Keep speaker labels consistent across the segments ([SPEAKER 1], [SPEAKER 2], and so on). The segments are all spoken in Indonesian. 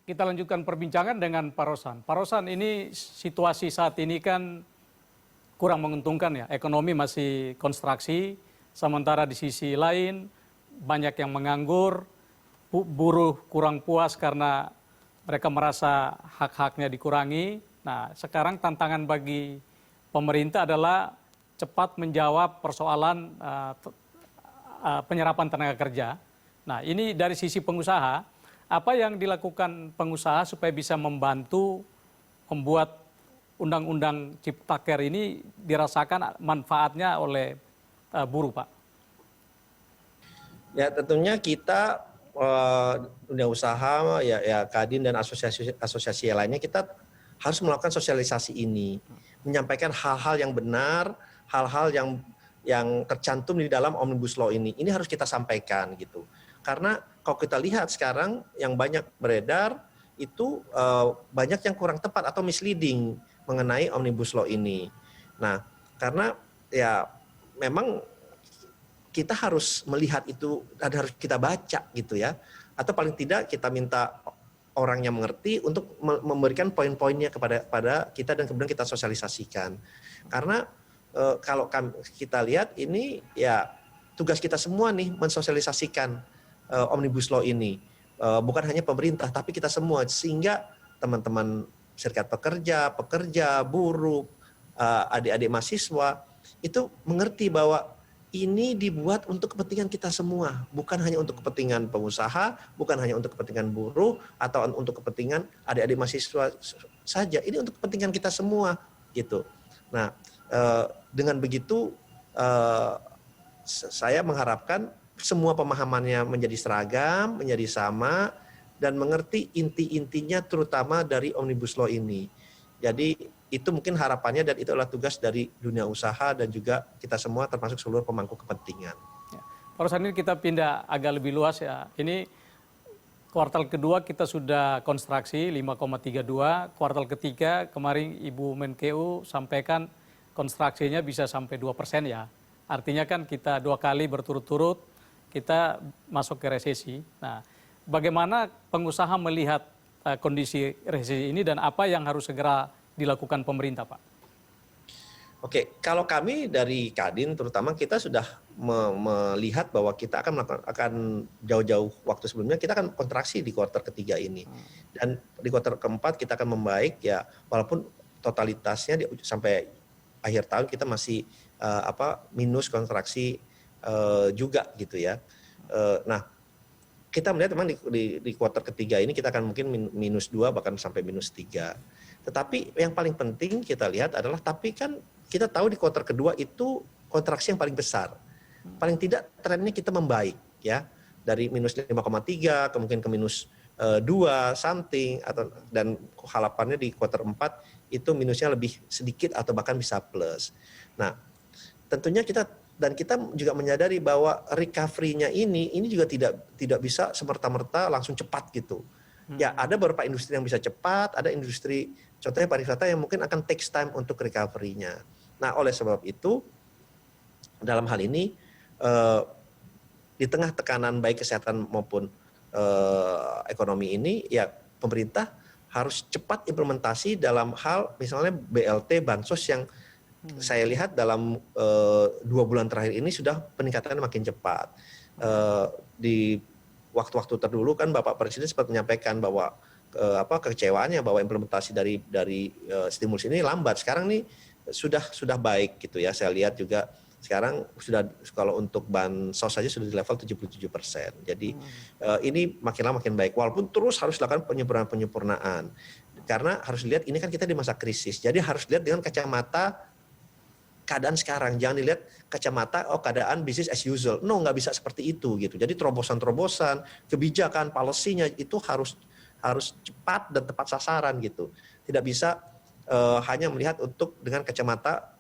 [SPEAKER 1] kita lanjutkan perbincangan dengan Pak Rosan. Pak Rosan, ini situasi saat ini kan kurang menguntungkan ya. Ekonomi masih konstruksi, sementara di sisi lain banyak yang menganggur, buruh kurang puas karena mereka merasa hak-haknya dikurangi. Nah, sekarang tantangan bagi pemerintah adalah cepat menjawab persoalan penyerapan tenaga kerja. Nah, ini dari sisi pengusaha, apa yang dilakukan pengusaha supaya bisa membantu membuat undang-undang Ciptaker ini dirasakan manfaatnya oleh buruh, Pak?
[SPEAKER 2] Ya, tentunya kita dunia usaha, ya Kadin dan asosiasi lainnya, kita harus melakukan sosialisasi ini, menyampaikan hal-hal yang benar, hal-hal yang tercantum di dalam Omnibus Law ini. Ini harus kita sampaikan gitu. Karena kalau kita lihat sekarang yang banyak beredar itu banyak yang kurang tepat atau misleading mengenai Omnibus Law ini. Nah, karena ya memang kita harus melihat itu dan harus kita baca gitu ya. Atau paling tidak kita minta orang yang mengerti untuk memberikan poin-poinnya kepada kita dan kemudian kita sosialisasikan. Karena kalau kita lihat ini ya tugas kita semua nih mensosialisasikan Omnibus Law ini. Bukan hanya pemerintah tapi kita semua, sehingga teman-teman serikat pekerja, buruh, adik-adik mahasiswa itu mengerti bahwa ini dibuat untuk kepentingan kita semua, bukan hanya untuk kepentingan pengusaha, bukan hanya untuk kepentingan buruh atau untuk kepentingan adik-adik mahasiswa saja. Ini untuk kepentingan kita semua gitu. Nah, dengan begitu saya mengharapkan semua pemahamannya menjadi seragam, menjadi sama, dan mengerti inti-intinya terutama dari Omnibus Law ini. Jadi itu mungkin harapannya, dan itu adalah tugas dari dunia usaha dan juga kita semua termasuk seluruh pemangku kepentingan.
[SPEAKER 1] Ya. Pak Rosan, ini kita pindah agak lebih luas ya. Ini kuartal kedua kita sudah konstruksi 5,32, kuartal ketiga kemarin Ibu Menkeu sampaikan konstruksinya bisa sampai 2% ya. Artinya kan kita 2 kali berturut-turut kita masuk ke resesi. Nah, bagaimana pengusaha melihat kondisi resesi ini dan apa yang harus segera dilakukan pemerintah, Pak?
[SPEAKER 2] Oke, kalau kami dari Kadin terutama kita sudah melihat bahwa kita akan jauh-jauh waktu sebelumnya kita akan kontraksi di kuartal ketiga ini. Dan di kuartal keempat kita akan membaik ya, walaupun totalitasnya sampai akhir tahun kita masih minus kontraksi juga gitu ya. Nah, kita melihat memang di kuartal ketiga ini kita akan mungkin -2 bahkan sampai -3. Tetapi yang paling penting kita lihat adalah, tapi kan kita tahu di kuartal kedua itu kontraksi yang paling besar. Paling tidak trennya kita membaik ya, dari -5,3 kemungkinan ke -2 something, dan harapannya di kuartal 4 itu minusnya lebih sedikit atau bahkan bisa plus. Nah, tentunya kita juga menyadari bahwa recovery-nya ini juga tidak bisa semerta-merta langsung cepat gitu. Ya, ada beberapa industri yang bisa cepat, ada industri contohnya pariwisata yang mungkin akan takes time untuk recovery-nya. Nah, oleh sebab itu dalam hal ini di tengah tekanan baik kesehatan maupun ekonomi ini, ya pemerintah harus cepat implementasi dalam hal misalnya BLT bansos yang saya lihat dalam 2 bulan terakhir ini sudah peningkatannya makin cepat. Di waktu-waktu terdahulu kan Bapak Presiden sempat menyampaikan bahwa kekecewaannya bahwa implementasi dari stimulus ini lambat. Sekarang nih sudah baik gitu ya. Saya lihat juga sekarang sudah, kalau untuk bansos saja sudah di level 77%. Jadi ini makin lama makin baik. Walaupun terus harus dilakukan penyempurnaan. Karena harus lihat ini kan kita di masa krisis. Jadi harus lihat dengan kacamata keadaan sekarang, jangan dilihat kacamata keadaan business as usual. No, nggak bisa seperti itu gitu. Jadi terobosan-terobosan, kebijakan, policy-nya itu harus cepat dan tepat sasaran gitu. Tidak bisa hanya melihat dengan kacamata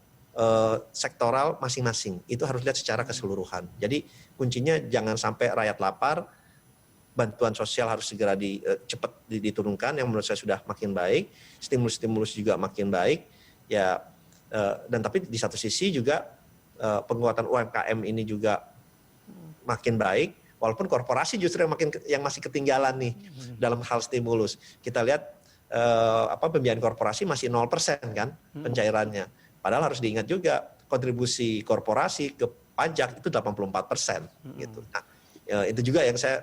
[SPEAKER 2] sektoral masing-masing. Itu harus lihat secara keseluruhan. Jadi kuncinya jangan sampai rakyat lapar, bantuan sosial harus segera cepat diturunkan, yang menurut saya sudah makin baik, stimulus-stimulus juga makin baik, ya. Dan tapi di satu sisi juga penguatan UMKM ini juga makin baik, Walaupun korporasi justru yang masih ketinggalan nih dalam hal stimulus. Kita lihat pembiayaan korporasi masih 0% kan pencairannya. Padahal harus diingat juga kontribusi korporasi ke pajak itu 84% gitu. Nah, itu juga yang saya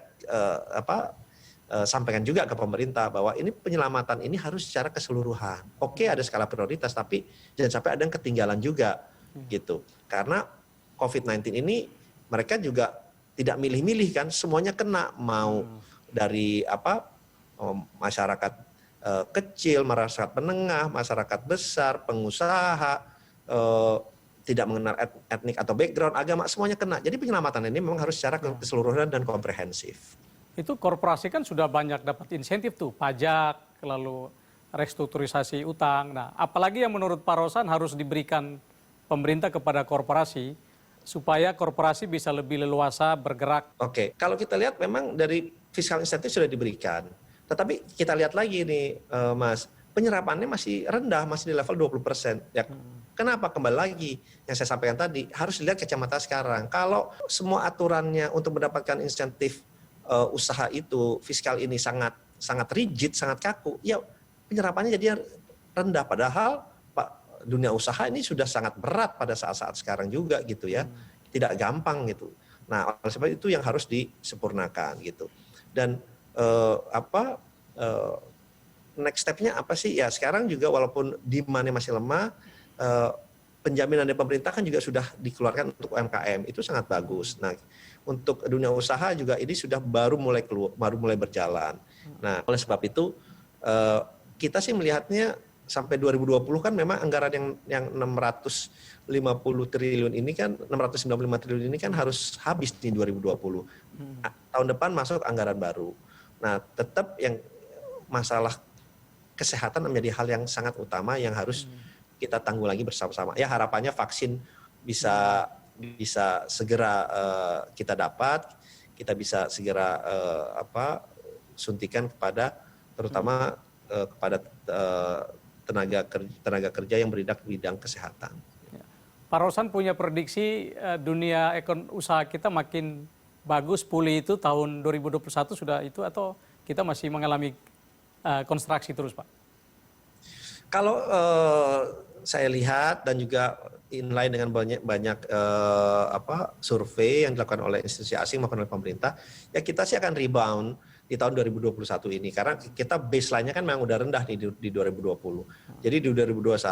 [SPEAKER 2] sampaikan juga ke pemerintah bahwa ini penyelamatan ini harus secara keseluruhan. Oke, ada skala prioritas, tapi jangan sampai ada yang ketinggalan juga gitu. Karena COVID-19 ini mereka juga tidak milih-milih kan, semuanya kena, mau dari masyarakat kecil, masyarakat menengah, masyarakat besar, pengusaha, tidak mengenal etnik atau background agama, semuanya kena. Jadi penyelamatan ini memang harus secara keseluruhan dan komprehensif.
[SPEAKER 1] Itu korporasi kan sudah banyak dapat insentif tuh, pajak, lalu restrukturisasi utang. Nah, apalagi yang menurut Pak Rosan harus diberikan pemerintah kepada korporasi supaya korporasi bisa lebih leluasa bergerak.
[SPEAKER 2] Oke, kalau kita lihat memang dari fiskal insentif sudah diberikan. Tetapi kita lihat lagi nih, Mas, penyerapannya masih rendah, masih di level 20%. Ya, kenapa? Kembali lagi yang saya sampaikan tadi, harus dilihat kacamata sekarang. Kalau semua aturannya untuk mendapatkan insentif usaha itu, fiskal ini sangat rigid, sangat kaku, ya penyerapannya jadi rendah. Padahal dunia usaha ini sudah sangat berat pada saat-saat sekarang juga gitu ya, tidak gampang gitu. Nah, oleh sebab itu yang harus disempurnakan gitu. Dan next step-nya apa sih? Ya sekarang juga walaupun demand-nya masih lemah, penjaminan dari pemerintah kan juga sudah dikeluarkan untuk UMKM, itu sangat bagus. Nah, untuk dunia usaha juga ini sudah baru mulai berjalan. Nah, oleh sebab itu kita sih melihatnya sampai 2020 kan memang anggaran yang 650 triliun ini kan, 695 triliun ini kan harus habis di 2020. Tahun depan masuk anggaran baru. Nah, tetap yang masalah kesehatan menjadi hal yang sangat utama yang harus kita tanggulangi bersama-sama. Ya harapannya vaksin bisa segera kita dapat, kita bisa segera suntikan kepada terutama kepada tenaga kerja yang bergerak di bidang kesehatan.
[SPEAKER 1] Pak Rosan punya prediksi dunia usaha kita makin bagus pulih itu tahun 2021 sudah itu, atau kita masih mengalami konstruksi terus, Pak?
[SPEAKER 2] Kalau saya lihat dan juga inline dengan banyak survei yang dilakukan oleh institusi asing maupun oleh pemerintah, ya kita sih akan rebound di tahun 2021 ini karena kita baseline-nya kan memang udah rendah di 2020. Jadi di 2021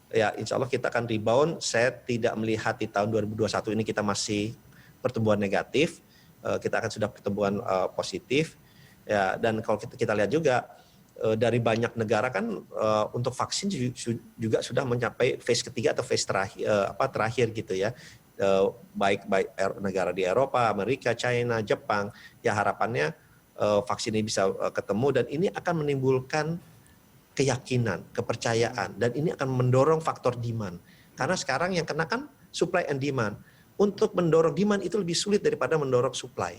[SPEAKER 2] ya insya Allah kita akan rebound. Saya tidak melihat di tahun 2021 ini kita masih pertumbuhan negatif, kita akan sudah pertumbuhan positif. Ya, dan kalau kita lihat juga dari banyak negara kan untuk vaksin juga sudah mencapai phase ketiga atau phase terakhir gitu ya. Baik negara di Eropa, Amerika, China, Jepang, ya harapannya vaksin ini bisa ketemu dan ini akan menimbulkan keyakinan, kepercayaan dan ini akan mendorong faktor demand. Karena sekarang yang kena kan supply and demand. Untuk mendorong demand itu lebih sulit daripada mendorong supply.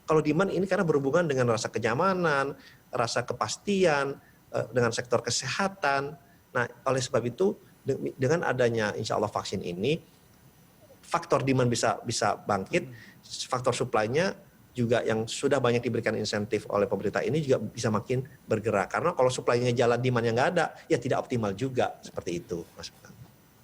[SPEAKER 2] Kalau demand ini karena berhubungan dengan rasa kenyamanan, rasa kepastian, dengan sektor kesehatan. Nah, oleh sebab itu dengan adanya insya Allah vaksin ini, faktor demand bisa bangkit, faktor supply-nya juga yang sudah banyak diberikan insentif oleh pemerintah ini juga bisa makin bergerak. Karena kalau supply-nya jalan, demand-nya nggak ada, ya tidak optimal juga. Seperti itu, Mas.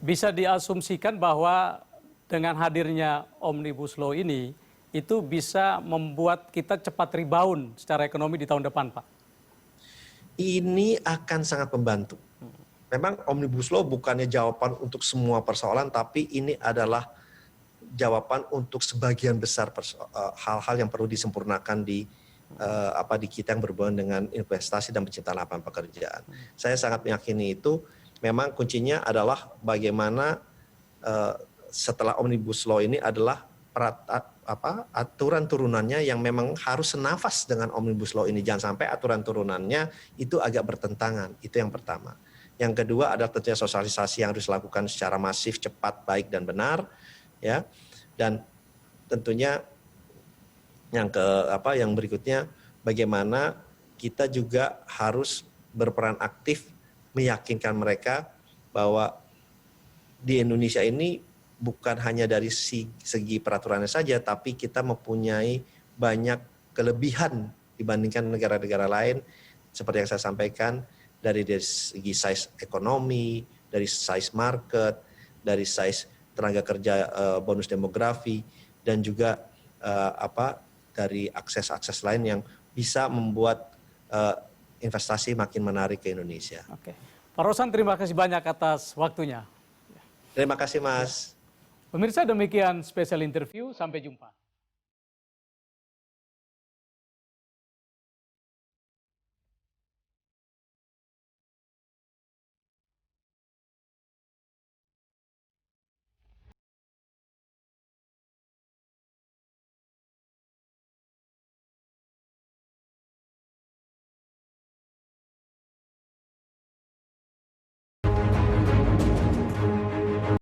[SPEAKER 1] Bisa diasumsikan bahwa dengan hadirnya Omnibus Law ini, itu bisa membuat kita cepat rebound secara ekonomi di tahun depan, Pak?
[SPEAKER 2] Ini akan sangat membantu. Memang Omnibus Law bukannya jawaban untuk semua persoalan, tapi ini adalah jawaban untuk sebagian besar hal-hal yang perlu disempurnakan di kita yang berhubungan dengan investasi dan penciptaan lapangan pekerjaan. Saya sangat meyakini itu. Memang kuncinya adalah bagaimana setelah Omnibus Law ini adalah aturan turunannya yang memang harus senafas dengan Omnibus Law ini. Jangan sampai aturan turunannya itu agak bertentangan. Itu yang pertama. Yang kedua adalah tentunya sosialisasi yang harus dilakukan secara masif, cepat, baik dan benar. Ya, dan tentunya yang berikutnya bagaimana kita juga harus berperan aktif meyakinkan mereka bahwa di Indonesia ini bukan hanya dari segi peraturannya saja, tapi kita mempunyai banyak kelebihan dibandingkan negara-negara lain, seperti yang saya sampaikan, dari segi size ekonomi, dari size market, dari size tenaga kerja bonus demografi, dan juga dari akses-akses lain yang bisa membuat investasi makin menarik ke Indonesia.
[SPEAKER 1] Oke. Pak Rosan, terima kasih banyak atas waktunya.
[SPEAKER 2] Terima kasih, Mas.
[SPEAKER 1] Pemirsa, demikian spesial interview. Sampai jumpa.